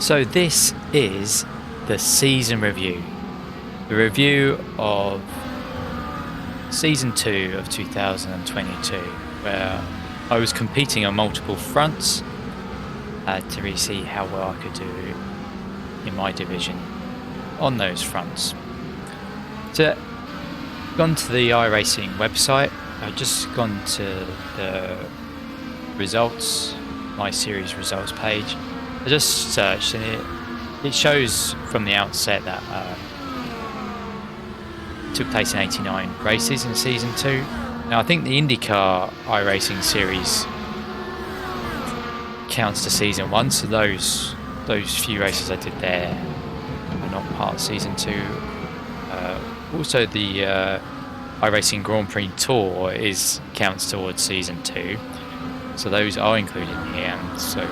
So this is the season review. The review of Season 2 of 2022, where I was competing on multiple fronts to really see how well I could do in my division on those fronts. So, gone to the iRacing website. I've just gone to the results, my series results page. I just searched and it shows from the outset that it took place in 89 races in Season 2. Now I think the IndyCar iRacing series counts to Season 1, so those few races I did there are not part of Season 2. Also the iRacing Grand Prix Tour counts towards Season 2, so those are included in here, and so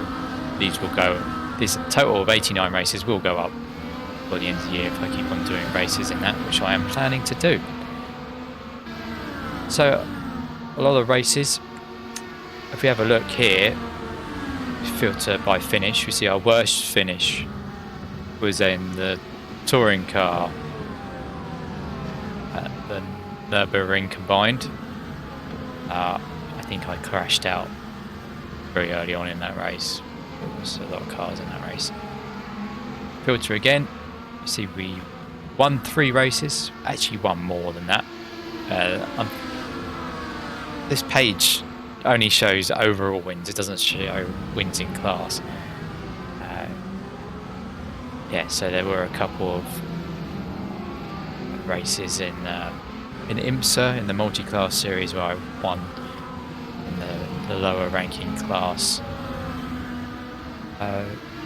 this total of 89 races will go up by the end of the year if I keep on doing races in that, which I am planning to do. So a lot of races, if we have a look here, filter by finish, we see our worst finish was in the touring car at the Nürburgring combined. I think I crashed out very early on in that race. There was a lot of cars in that race. Filter again. You see we won 3 races. Actually won more than that. This page only shows overall wins. It doesn't show wins in class. Yeah, so there were a couple of races in Imsa in the multi-class series where I won in the lower ranking class.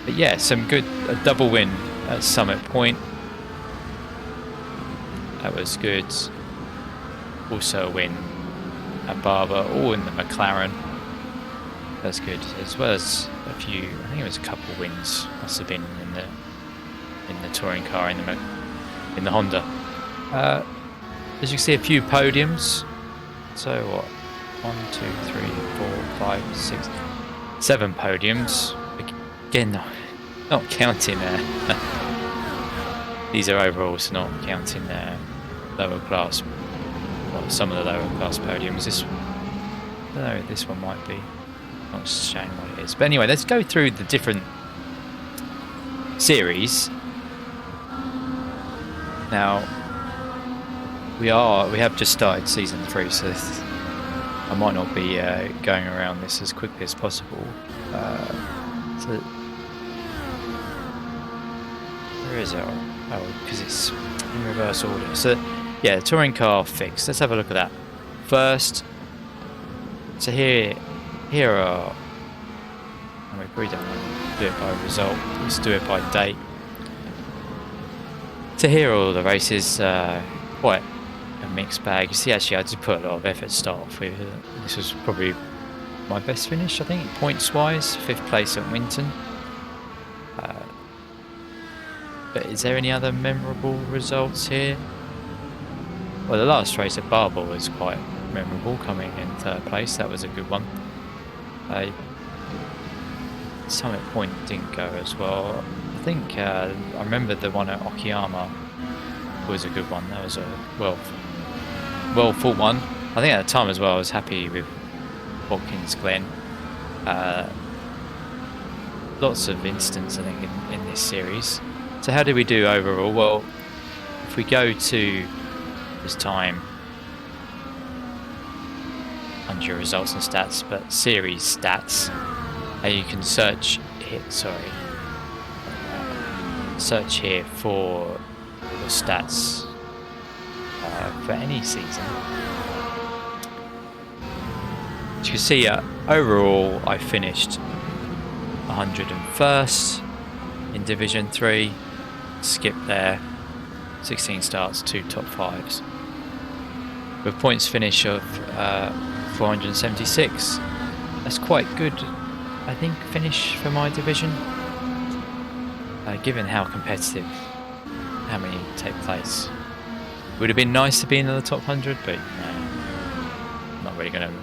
But yeah, a double win at Summit Point. That was good. Also a win at Barber, all in the McLaren. That's good, as well as a few. I think it was a couple of wins. Must have been in the touring car in the Honda. As you can see, a few podiums. So what? 1, 2, 3, 4, 5, 6, 7 podiums. Again, not counting these are overall, so not counting lower class. Well, some of the lower class podiums. I don't know, this one might be not showing what it is. But anyway, let's go through the different series. Now, we have just started Season 3, so I might not be going around this as quickly as possible. So where is it? Oh, because it's in reverse order. So yeah, the touring car fixed. Let's have a look at that first. So here are. And we probably don't want to do it by result. Let's do it by date. So here are all the races. Quite a mixed bag. You see, actually, I did put a lot of effort to start off with. This was probably my best finish, I think, points-wise. 5th place at Winton. But is there any other memorable results here? Well, the last race at Barber was quite memorable, coming in 3rd place. That was a good one. Summit Point didn't go as well. I think I remember the one at Okayama was a good one. That was a well fought one. I think at the time as well I was happy with Watkins Glen. Lots of incidents, I think, in this series. So how did we do overall? Well, if we go to this time under your results and stats, but series stats, you can search here. Search here for the stats for any season. As you can see, overall I finished 101st in Division 3. Skip there. 16 starts, 2 top 5s. With points finish of 476. That's quite good, I think, finish for my division. Given how competitive, how many take place. Would have been nice to be in the top 100, but no, not really going to,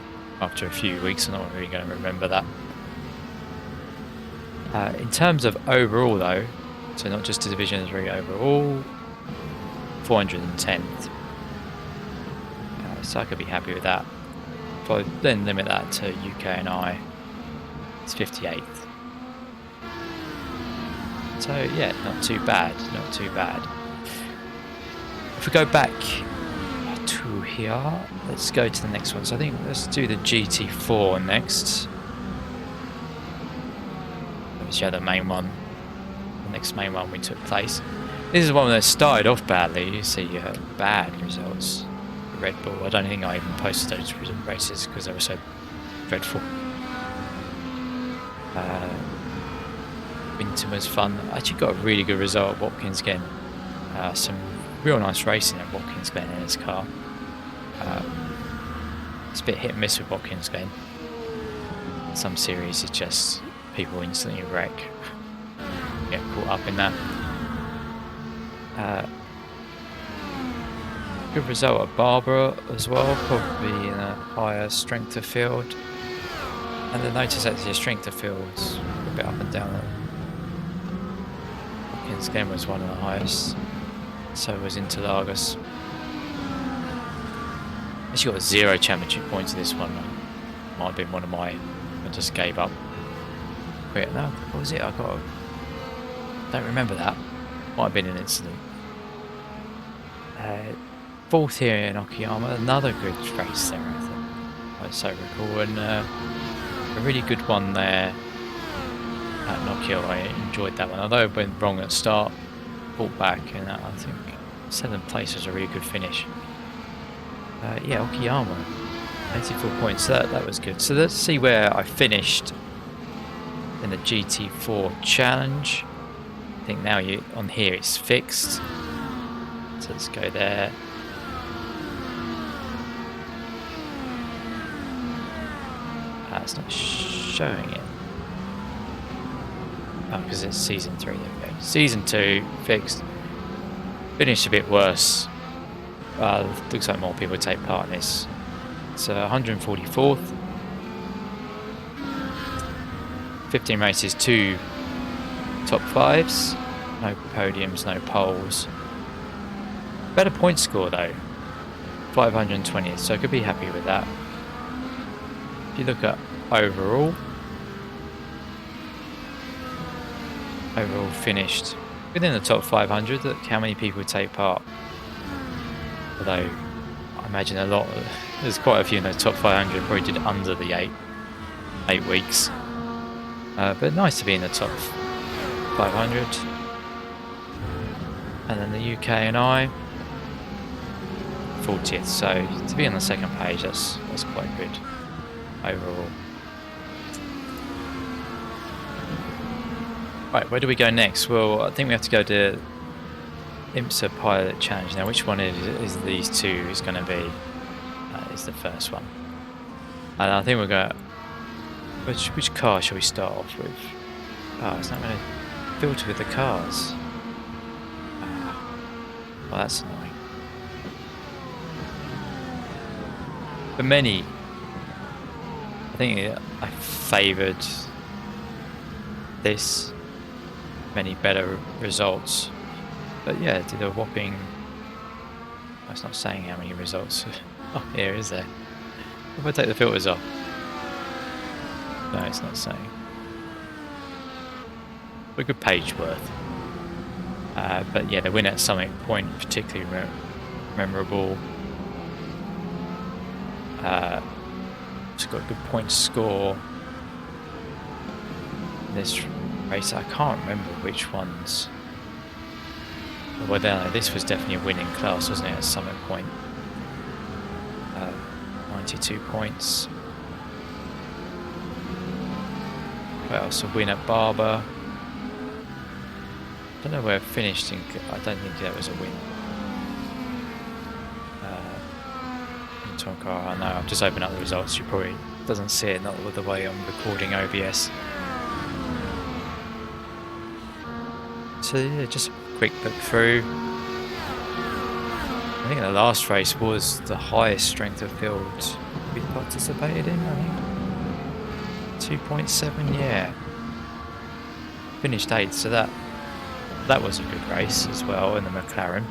after a few weeks, I'm not really going to remember that. In terms of overall though, so not just Division 3 overall, 410th. So I could be happy with that. If I then limit that to UK and I, it's 58th. So yeah, not too bad, not too bad. If we go back to here, let's go to the next one. So I think let's do the GT4 next. Show the main one, the next main one we took place. This is one that started off badly. You see bad results. Red Bull. I don't think I even posted those races because they were so dreadful. Winton was fun. I actually got a really good result at Watkins Glen. Some real nice racing at Watkins Glen in this car. It's a bit hit and miss with Watkins Glen. Some series it's just people instantly wreck. Get caught up in that. Good result at Barbara as well, probably in a higher strength of field. And then notice that your strength of field's a bit up and down. Watkins Glen was one of the highest, so was Interlagos. Actually got 0 championship points in this one. Might have been one of my, I just gave up. Wait, no, what was it? Don't remember that. Might have been an incident. 4th here in Okayama, another good race there, I think. I so recall, and a really good one there at Nokia. I enjoyed that one, although I went wrong at the start, pulled back, and I think 7th place was a really good finish. Yeah, Okayama, 84 points, so that was good. So let's see where I finished in the GT4 challenge. I think now on here it's fixed, so let's go there. It's not showing it. Oh, because it's season 3. There we go. Season 2 fixed. Finished a bit worse. Looks like more people take part in this. It's 144th. 15 races, 2 top 5s. No podiums, no poles. Better point score though. 520th, so I could be happy with that. If you look at overall finished within the top 500. Look how many people take part. Although I imagine there's quite a few in the top 500 probably did under the 8 weeks. But nice to be in the top 500. And then the UK and I 40th. So to be on the second page, that's quite good overall. Right, where do we go next? Well, I think we have to go to Imsa Pilot Challenge. Now, which one is these two is going to be? Is the first one. And I think we're going to... Which car shall we start off with? Oh, it's not going to filter with the cars. Well, that's annoying. For many, I think I favoured this. Many better results, but yeah, did a whopping. It's not saying how many results. Oh, here is there. If I take the filters off, no, it's not saying. A good page worth. But yeah, the win at Summit Point particularly memorable. It's got a good point score. This race, I can't remember which ones. Well, this was definitely a winning class, wasn't it, at Summit Point? 92 points. What else? A win at Barber. I don't know where it finished. I don't think that was a win. I know, I've just opened up the results. You probably doesn't see it, not with the way I'm recording OBS. So yeah, just a quick look through. I think the last race was the highest strength of field we participated in, I think. 2.7, yeah. finished 8th, so that was a good race as well in the McLaren.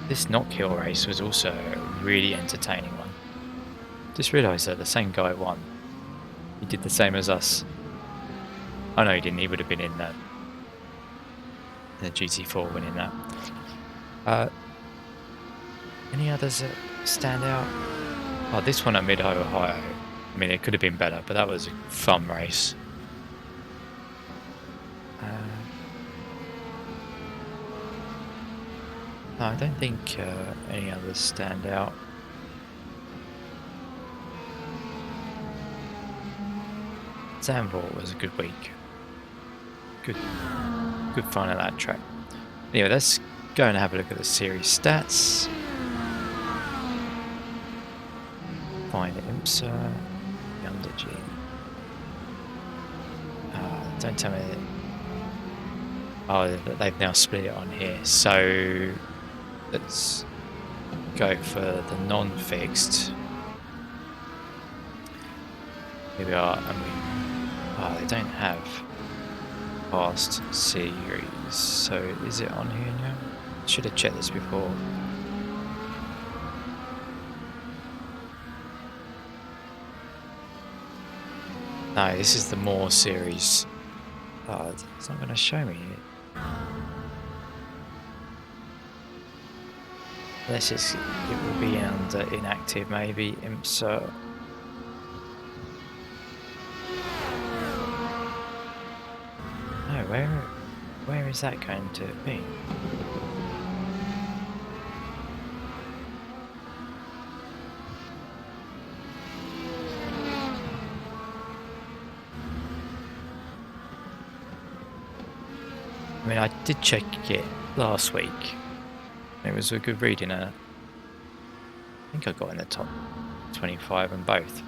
This Not Kill race was also a really entertaining one. Just realised that the same guy won. He did the same as us. Oh no, he didn't. He would have been in the GT4 winning that. Any others that stand out? Oh, this one at Mid-Ohio. I mean, it could have been better, but that was a fun race. No, I don't think any others stand out. Zandvoort was a good week. Good fun at that track. Anyway, let's go and have a look at the series stats. Find Imsa, Under G. Don't tell me that. Oh, they've now split it on here. So let's go for the non-fixed. Here we are, and they don't have past series. So is it on here now? Should have checked this before. No, this is the more series. It's not going to show me it. Unless it will be under inactive, maybe. Imsa. No, where is that going to be? I mean, I did check it last week. It was a good reading. I think I got in the top 25 on both.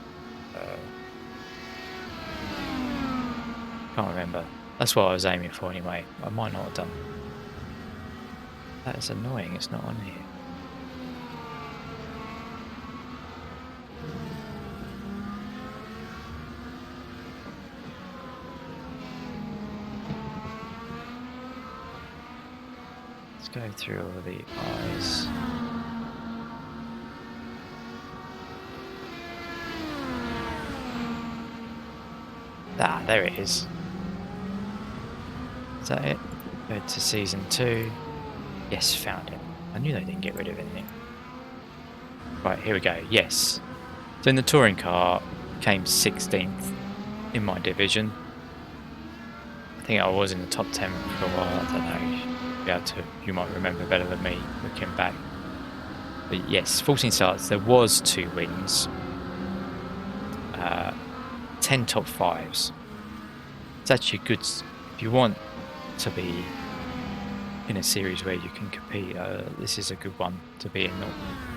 Can't remember. That's what I was aiming for anyway. I might not have done. That is annoying. It's not on here. Go through all the eyes. Ah, there it is. Is that it? Go to season 2. Yes, found it. I knew they didn't get rid of anything. Right, here we go. Yes. So in the touring car, came 16th in my division. I think I was in the top 10 for a while. I don't know. You might remember better than me looking back. But yes, 14 starts. There was 2 wins, 10 top 5s. It's actually good if you want to be in a series where you can compete. This is a good one to be in. Not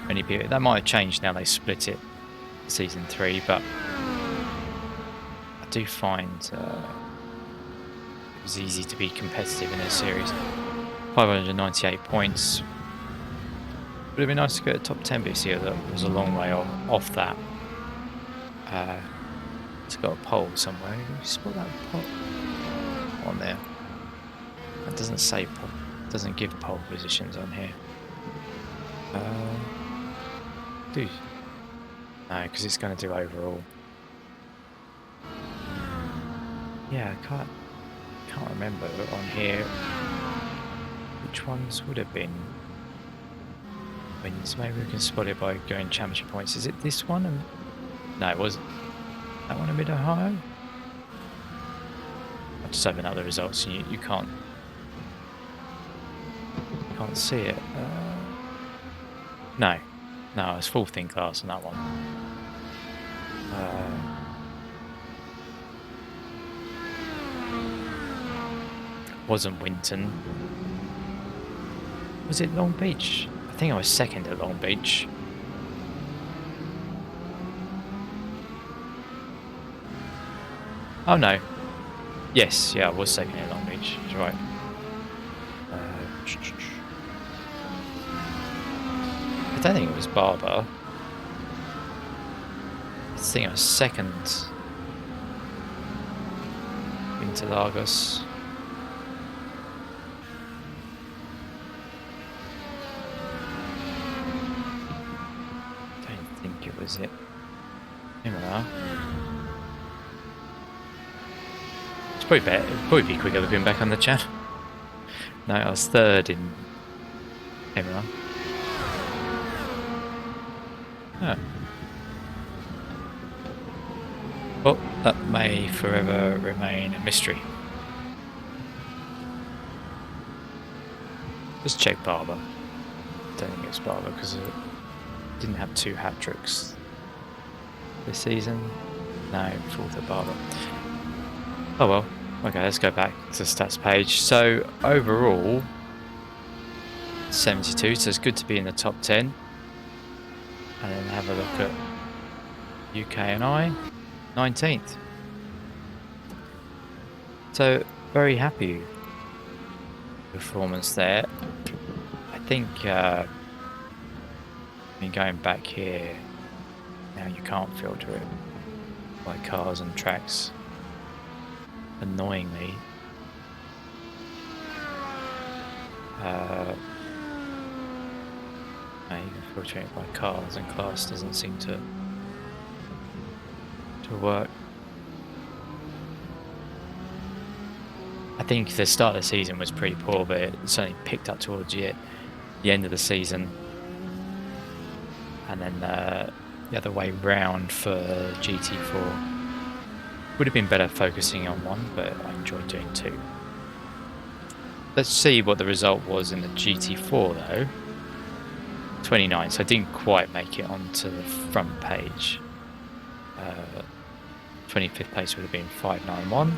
many people. That might have changed now. They split it season 3, but I do find it was easy to be competitive in this series. 598 points. Would have been nice to get a top 10, but you see that was a long way off that. It's got a pole somewhere. Can you spot that pole on there? That doesn't say pole. Doesn't give pole positions on here. No, because it's going to do overall. Yeah, I can't remember on here. Which ones would have been wins? Maybe we can spot it by going championship points. Is it this one? No, it wasn't. That one in Mid-Ohio? I'll just open up the results and you can't see it. No, it's 4th in class on that one. Wasn't Winton. Was it Long Beach? I think I was 2nd at Long Beach. Oh no. Yes, yeah, I was 2nd at Long Beach. That's right. I don't think it was Barber. I think I was second into Lagos. Don't think it was it. Here we are. It's probably better. It'd probably be quicker looking back on the channel. No, I was third in. Here we are. Oh. Well, that may forever remain a mystery. Just check Barber. Don't think it's Barber because it didn't have 2 hat-tricks this season. No, fourth at Barber. Oh well. Okay, let's go back to the stats page. So overall, 72. So it's good to be in the top 10. And then have a look at UK and I, 19th. So very happy performance there. I think I mean, going back here now, you can't filter it by cars and tracks, annoyingly. Even filtering it by cars and class doesn't seem to work. I think the start of the season was pretty poor, but it certainly picked up towards the end of the season. And then the other way round for GT4. Would have been better focusing on one, but I enjoyed doing 2. Let's see what the result was in the GT4 though. 29, so I didn't quite make it onto the front page. 25th place would have been 591.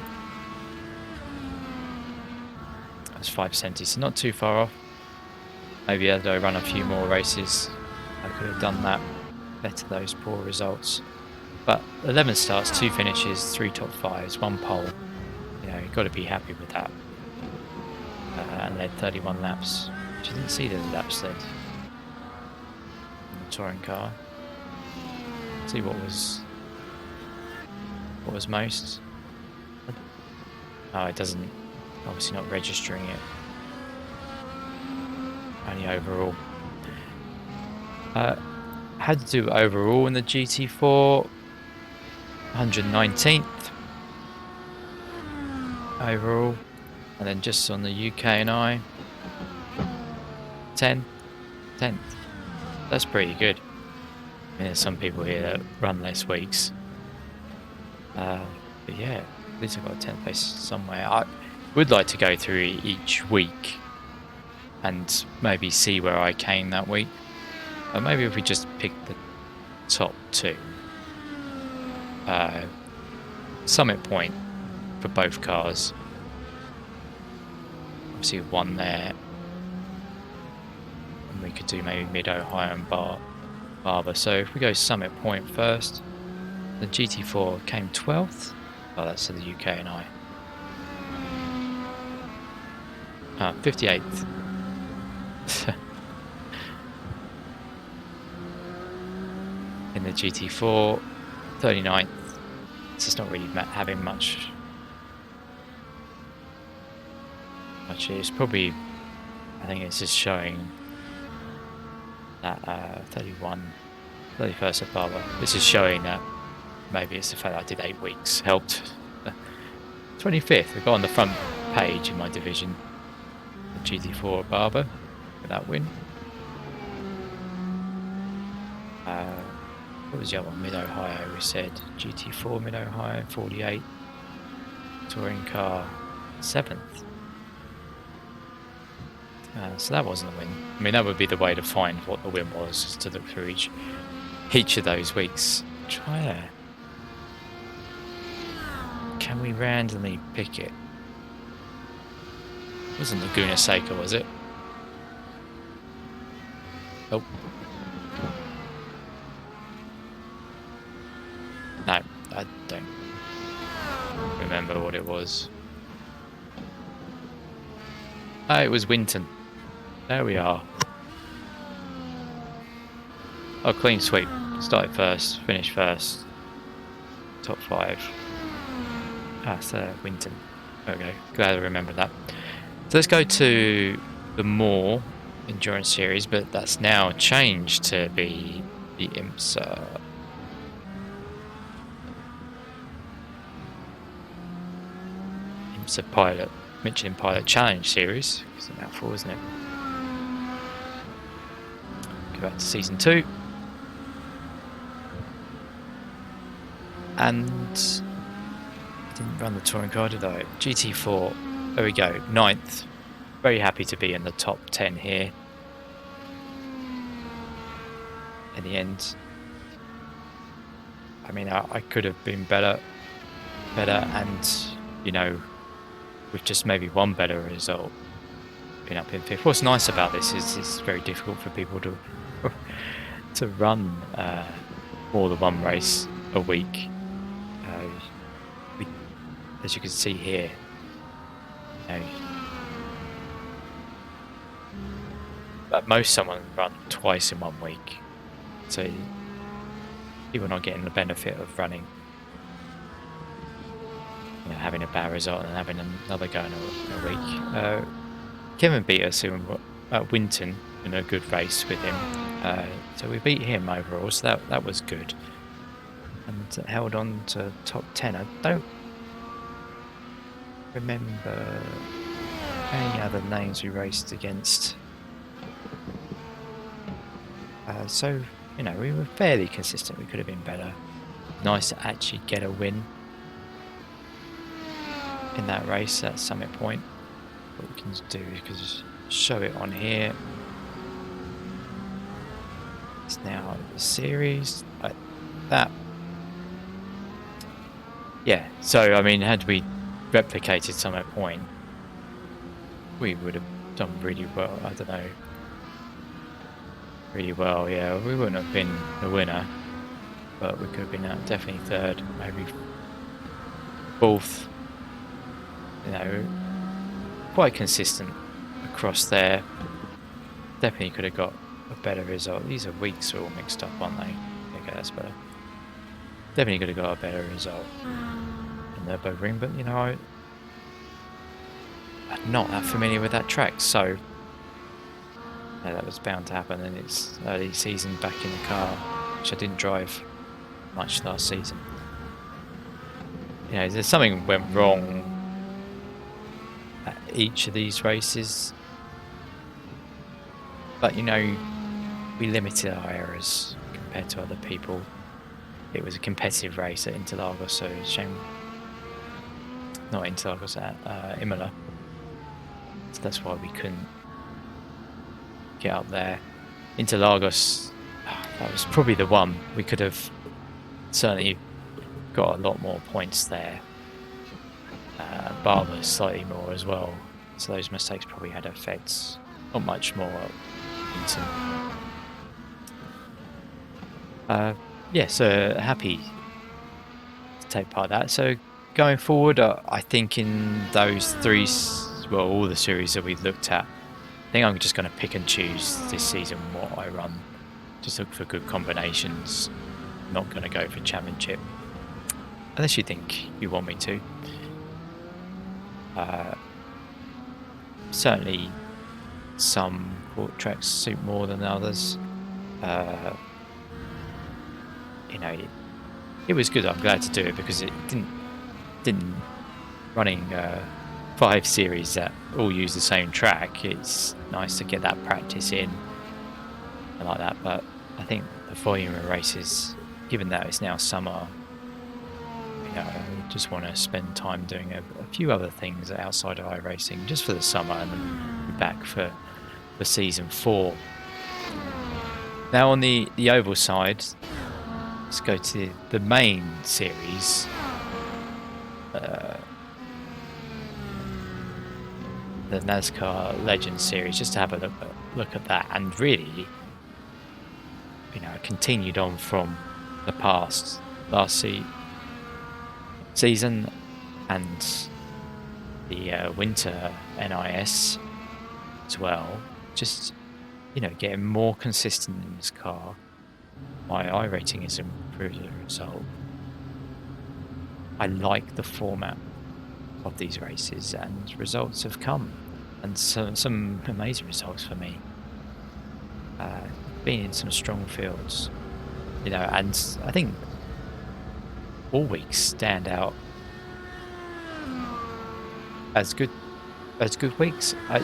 That's 570, so not too far off. Maybe had I run a few more races, I could have done that. Better those poor results. But 11 starts, 2 finishes, 3 top 5s, 1 pole. You know, you've got to be happy with that. And led 31 laps. Which I didn't see the laps led in the touring car. See what was most. Oh, it doesn't. Obviously not registering it. Only overall. Had to do overall in the GT4. 119th overall, and then just on the UK and I, 10th. That's pretty good. I mean, there's some people here that run less weeks, but yeah, at least I got a 10th place somewhere. I would like to go through each week and maybe see where I came that week. Or maybe if we just pick the top 2. Summit point for both cars. Obviously 1 there. And we could do maybe Mid-Ohio and Barber. So if we go Summit point first, the GT4 came 12th. Oh, that's to the UK and I. 58th. In the GT4, 39th. It's just not really having much. It's probably, I think it's just showing that 31st of Barber. This is showing that maybe it's the fact that I did 8 weeks helped. 25th, we got on the front page in my division. The GT4 Barber with that win. What was the other one? Mid-Ohio, we said. GT4 Mid-Ohio, 48. Touring car, 7th. So that wasn't a win. I mean, that would be the way to find what the win was, just to look through each of those weeks. Try that. Can we randomly pick it? It wasn't Laguna Seca, was it? Oh. No, I don't remember what it was. Oh, it was Winton. There we are. Oh, clean sweep. Started first, finished first. top 5. That's Winton. There we go. Glad I remembered that. So let's go to the more endurance series, but that's now changed to be the Imsa. Imsa Pilot, Michelin Pilot Challenge series. It's a mouthful, isn't it? Go back to season 2. And I didn't run the touring car, did I? GT4, there we go, 9th. Very happy to be in the top 10 here. In the end, I mean, I could have been better, and, you know, with just maybe one better result, being up in 5th. What's nice about this is it's very difficult for people to run more than one race a week. As you can see here, you know, at most someone run twice in 1 week, so people are not getting the benefit of running, you know, having a bad result and having another go in a week. Kevin beat us at Winton in a good race with him, so we beat him overall, so that was good, and held on to top 10. I don't remember any other names we raced against. So, you know, we were fairly consistent. We could have been better. Nice to actually get a win in that race at Summit Point. What we can do is just show it on here. It's now the series like that. Yeah, so I mean, had we replicated Summit Point, we would have done really well. I don't know. Really well, yeah. We wouldn't have been the winner, but we could have been definitely 3rd, maybe 4th. You know, quite consistent across there. Definitely could have got a better result. These are weeks all mixed up, aren't they? Okay, that's better. Definitely could have got a better result in the Nürburgring, but you know, I'm not that familiar with that track, so yeah, that was bound to happen. And it's early season back in the car, which I didn't drive much last season. You know, there's something went wrong at each of these races, but you know, we limited our errors compared to other people. It was a competitive race at Interlagos, so shame. Not Interlagos, at Imola. So that's why we couldn't get up there. Interlagos, that was probably the one. We could have certainly got a lot more points there. Barber slightly more as well. So those mistakes probably had effects. Not much more at Winton. Yeah, so happy to take part of that. So going forward, I think in those three, well, all the series that we've looked at, I think I'm just going to pick and choose this season what I run. Just look for good combinations. Not going to go for championship, unless you think you want me to. Certainly, some court tracks suit more than others. You know, it was good. I'm glad to do it because it didn't running 5 series that all use the same track. It's nice to get that practice in and like that. But I think the volume of races, given that it's now summer, you know, I just want to spend time doing a few other things outside of iRacing just for the summer, and then be back for season 4. Now on the oval side, let's go to the main series. The Nascar Legends series, just to have a look at that, and really, you know, continued on from the last season and the winter NIS as well. Just, you know, getting more consistent in this car. My iRating has improved as a result. I like the format of these races, and results have come, and some amazing results for me. Been in some strong fields, and I think all weeks stand out as good weeks. I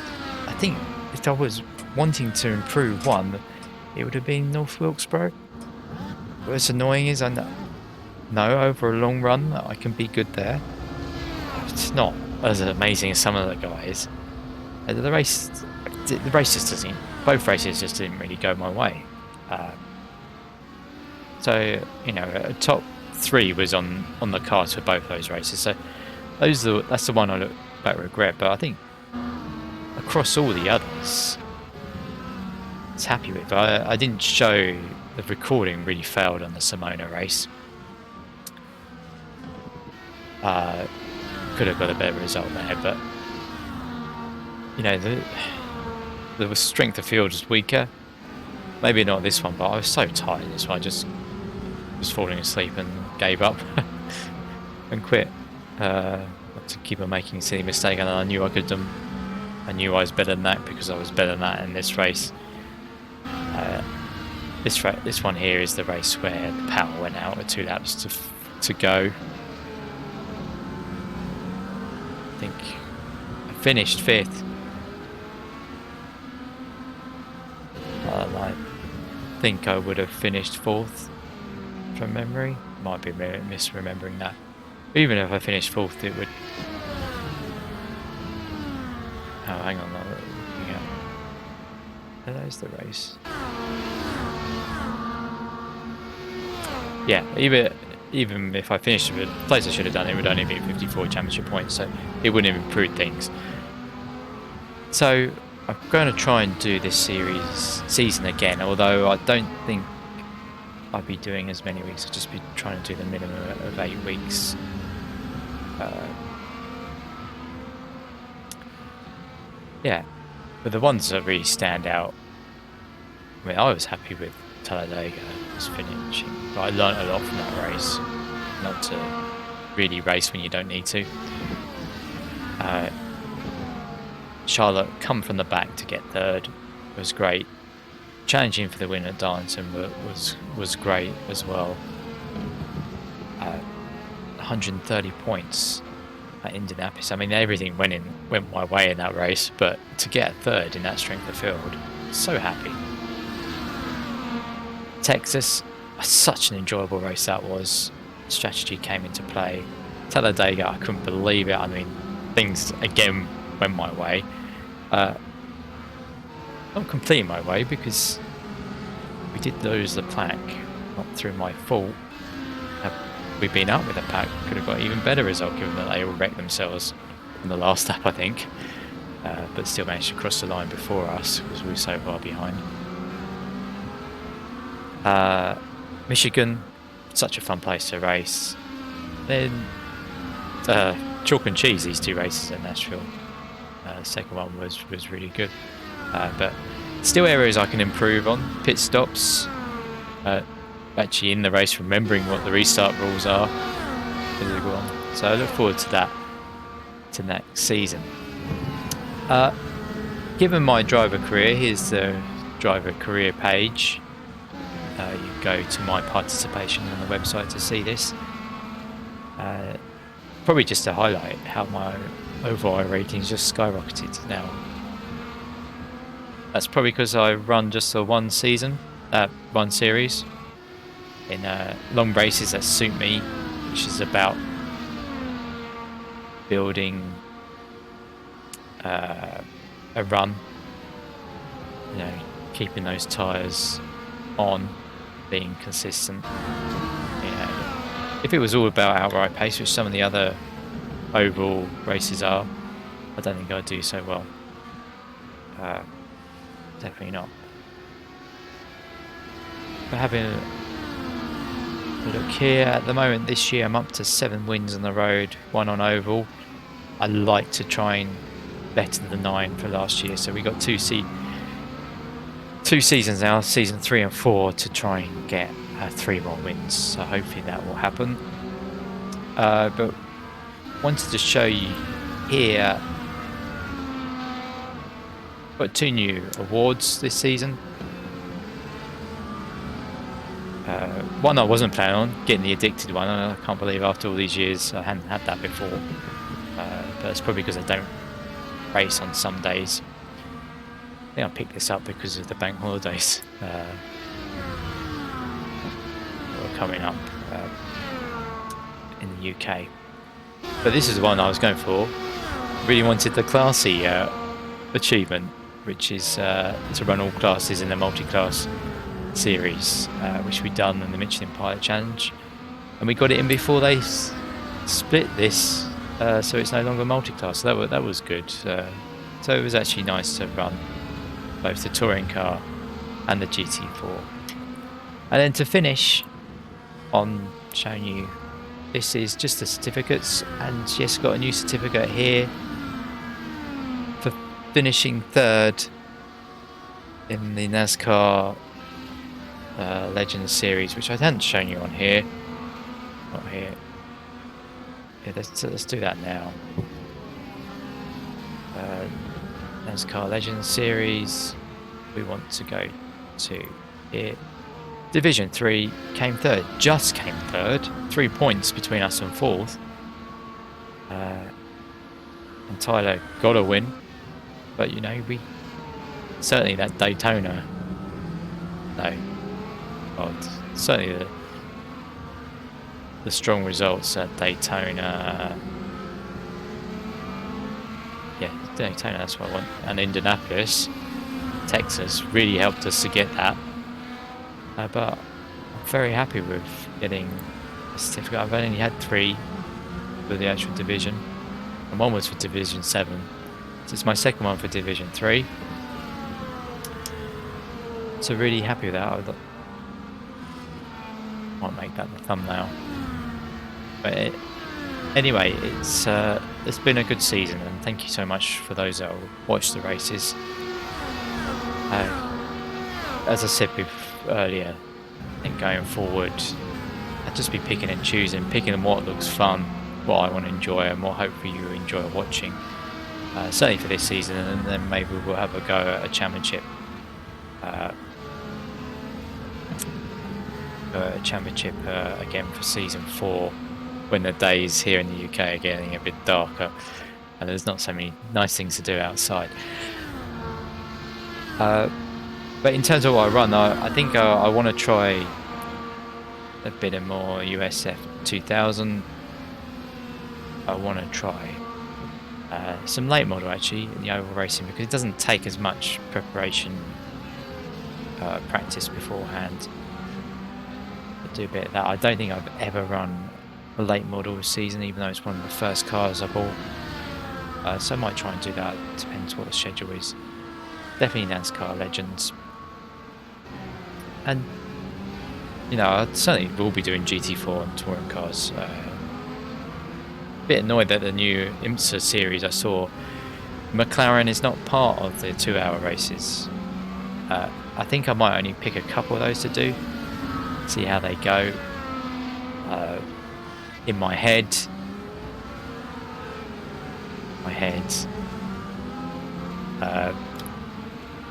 think if I was wanting to improve one, it would have been North Wilkesboro. What's annoying is I know over a long run I can be good there. It's not as amazing as some of the guys. The race just doesn't. Both races just didn't really go my way. So a top 3 was on the cards for both those races. So that's the one I look back regret. But I think across all the others, I was happy with. But I didn't show the recording. Really failed on the Simona race. Could have got a better result there, but the strength of field was weaker. Maybe not this one, but I was so tired this one. I just was falling asleep and gave up and quit. Not to keep on making a silly mistake, and I knew I could. I knew I was better than that because I was better than that in this race. This one here is the race where the power went out with 2 laps to go. I think I finished 5th. I think I would have finished 4th from memory. Might be misremembering that. Even if I finished 4th, it would. Oh, hang on. There's the race. Yeah, even if I finished with the place I should have done, it would only be 54 championship points, so it wouldn't have improved things. So I'm going to try and do this season again, although I don't think I'll be doing as many weeks. I'll just be trying to do the minimum of 8 weeks. Yeah, but the ones that really stand out, I mean, I was happy with Talladega was finishing, but I learnt a lot from that race. Not to really race when you don't need to. Charlotte come from the back to get 3rd was great. Challenging for the win at Darlington was great as well. 130 points at Indianapolis. I mean, everything went my way in that race, but to get 3rd in that strength of field, so happy. Texas, such an enjoyable race that was. Strategy came into play. Talladega, I couldn't believe it. I mean, things again went my way. Not completely my way because we did lose the pack, not through my fault. Had we been up with the pack, could have got an even better result given that they all wrecked themselves in the last lap, I think. But still managed to cross the line before us because we were so far behind. Michigan, such a fun place to race. Then chalk and cheese, these 2 races at Nashville. The second one was really good, but still areas I can improve on. Pit stops, actually in the race, remembering what the restart rules are. So I look forward to that next season. Given my driver career, here's the driver career page. You go to my participation on the website to see this. Probably just to highlight how my overall ratings just skyrocketed now. That's probably because I run just the one series in long races that suit me, which is about building a run, keeping those tyres on, being consistent. If it was all about outright pace, which some of the other oval races are, I don't think I'd do so well. Definitely not. But having a look here, at the moment this year I'm up to 7 wins on the road, 1 on oval. I like to try and better the 9 for last year, so we got 2 seasons now, season 3 and 4, to try and get 3 more wins. So hopefully that will happen. but wanted to show you here. Got 2 new awards this season. One I wasn't planning on, getting the addicted one. I can't believe after all these years I hadn't had that before. But it's probably because I don't race on some days. I think I picked this up because of the bank holidays that were coming up in the UK. But this is the one I was going for. Really wanted the classy achievement, which is to run all classes in the multi-class series, which we done in the Michelin Pilot Challenge, and we got it in before they split this, so it's no longer multi-class. So that was good. So it was actually nice to run both the touring car and the GT4, and then to finish on showing you. This is just the certificates, and yes, got a new certificate here for finishing 3rd in the Nascar Legends series, which I hadn't shown you on here. Not here. Yeah, let's do that now. Nascar Legends series. We want to go to here. Division 3 came 3rd, just came 3rd, 3 points between us and 4th. And Tyler got a win, but you know, we certainly that Daytona. No, well, certainly the strong results at Daytona. Yeah, Daytona, that's what I want, and Indianapolis, Texas, really helped us to get that. But I'm very happy with getting a certificate. I've only had 3 for the actual division, and 1 was for Division 7. So it's my 2nd one for Division 3. So really happy with that. I might make that the thumbnail. But anyway, it's been a good season, and thank you so much for those that will watch the races. As I said earlier, I think going forward, I'll just be picking and choosing, picking what looks fun, what I want to enjoy, and what hopefully you enjoy watching. Certainly for this season, and then maybe we'll have a go at a championship. Again for season 4, when the days here in the UK are getting a bit darker and there's not so many nice things to do outside. But in terms of what I run, I think I want to try a bit of more USF 2000. I want to try some late model actually in the oval racing, because it doesn't take as much preparation, practice beforehand. I do a bit of that. I don't think I've ever run a late model season, even though it's one of the first cars I bought. So I might try and do that. Depends what the schedule is. Definitely NASCAR Legends. And you know, I certainly will be doing GT4 and touring cars. Bit annoyed that the new Imsa series I saw, McLaren is not part of the 2-hour races. I think I might only pick a couple of those to do, see how they go. In my head, I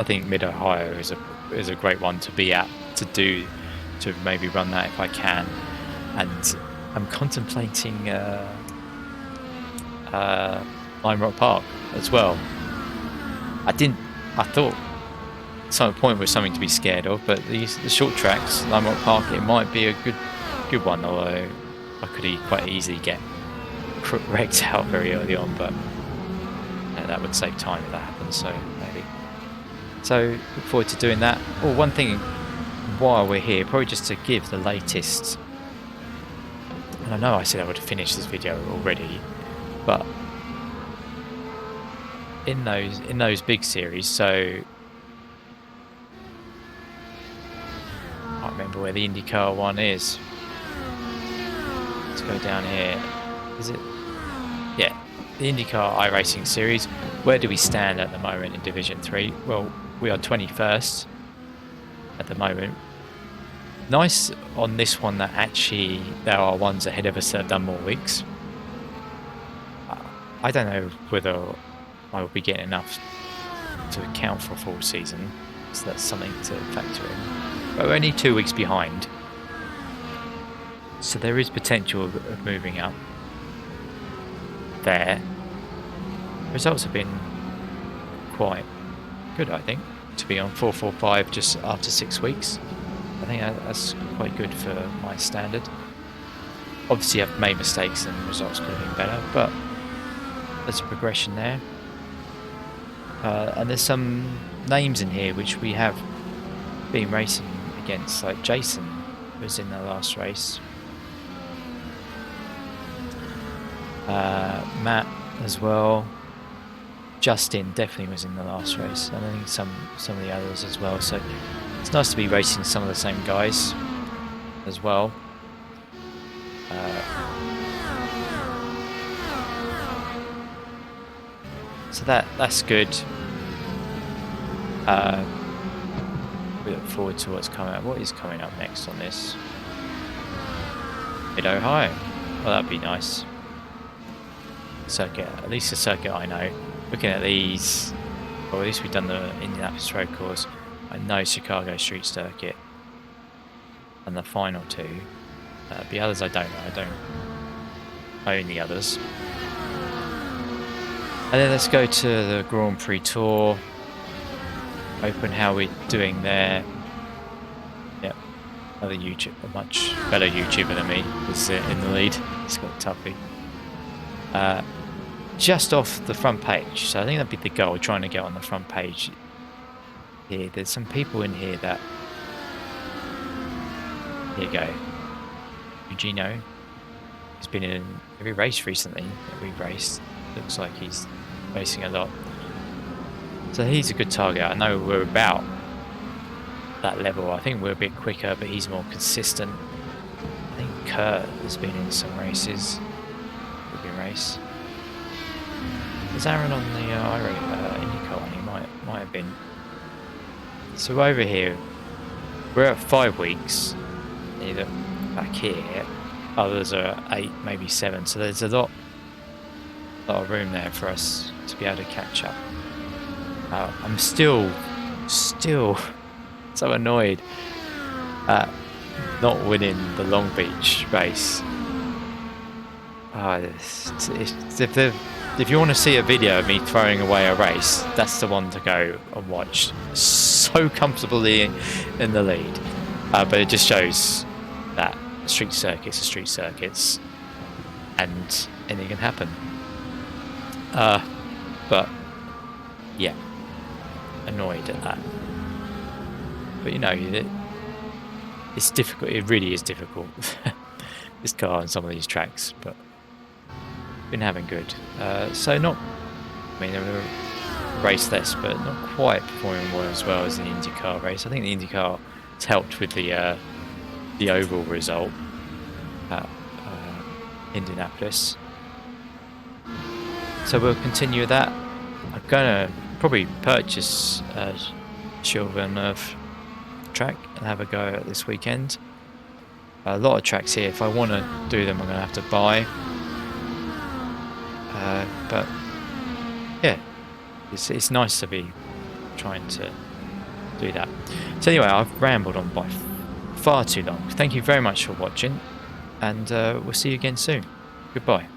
think Mid Ohio is a great one to be at, to maybe run that if I can. And I'm contemplating Lime Rock Park as well. I thought some point was something to be scared of, but the short tracks, Lime Rock Park, it might be a good one, although I could quite easily get wrecked out very early on, but that would save time if that happens, so maybe. So look forward to doing that. Oh, one thing while we're here, probably just to give the latest, and I know I said I would finish this video already, but in those big series, so I can't remember where the IndyCar one is. Let's go down here. Is it? Yeah, the IndyCar iRacing series. Where do we stand at the moment in Division 3? Well, we are 21st at the moment. Nice on this one that actually there are ones ahead of us that have done more weeks. I don't know whether I will be getting enough to account for a full season, so that's something to factor in. But we're only 2 weeks behind, so there is potential of moving up there. Results have been quite good, I think, to be on 445 just after 6 weeks. I think that's quite good for my standard. Obviously I've made mistakes and results could have been better, but there's a progression there. And there's some names in here which we have been racing against, like Jason was in the last race. Matt as well. Justin definitely was in the last race, and I think some of the others as well. So it's nice to be racing some of the same guys as well. So that's good. We look forward to what's coming up. What is coming up next on this? Mid-Ohio. Well, that'd be nice. Circuit, at least a circuit I know. Looking at these, well, at least we've done the Indianapolis Road Course. I know Chicago Street Circuit and the final two. The others I don't know. I don't own the others. And then let's go to the Grand Prix Tour. Open how we're doing there. Yep, another YouTuber, a much better YouTuber than me, is in the lead. He's got Tuffy. Just off the front page, so I think that'd be the goal, trying to get on the front page here. There's some people in here that, here you go, Eugenio, he's been in every race recently that we've raced. Looks like he's racing a lot, so he's a good target. I know we're about that level. I think we're a bit quicker, but he's more consistent. I think Kurt has been in some races, race. Is Aaron on the IndyCar? He might have been. So over here, we're at 5 weeks. Either back here, others are 8, maybe 7. So there's a lot of room there for us to be able to catch up. I'm still so annoyed at not winning the Long Beach race. If you want to see a video of me throwing away a race, that's the one to go and watch. So comfortably in the lead, but it just shows that street circuits are street circuits, and anything can happen. But yeah, annoyed at that. But you know, it's difficult. It really is difficult. This car on some of these tracks, but been having good. So not, I mean, they were race less, but not quite performing as well as the IndyCar race. I think the IndyCar has helped with the overall result at Indianapolis. So we'll continue that. I'm gonna probably purchase Villeneuve track and have a go at this weekend. A lot of tracks here. If I want to do them, I'm gonna have to buy. But yeah, it's nice to be trying to do that. So anyway, I've rambled on by far too long. Thank you very much for watching, and we'll see you again soon. Goodbye.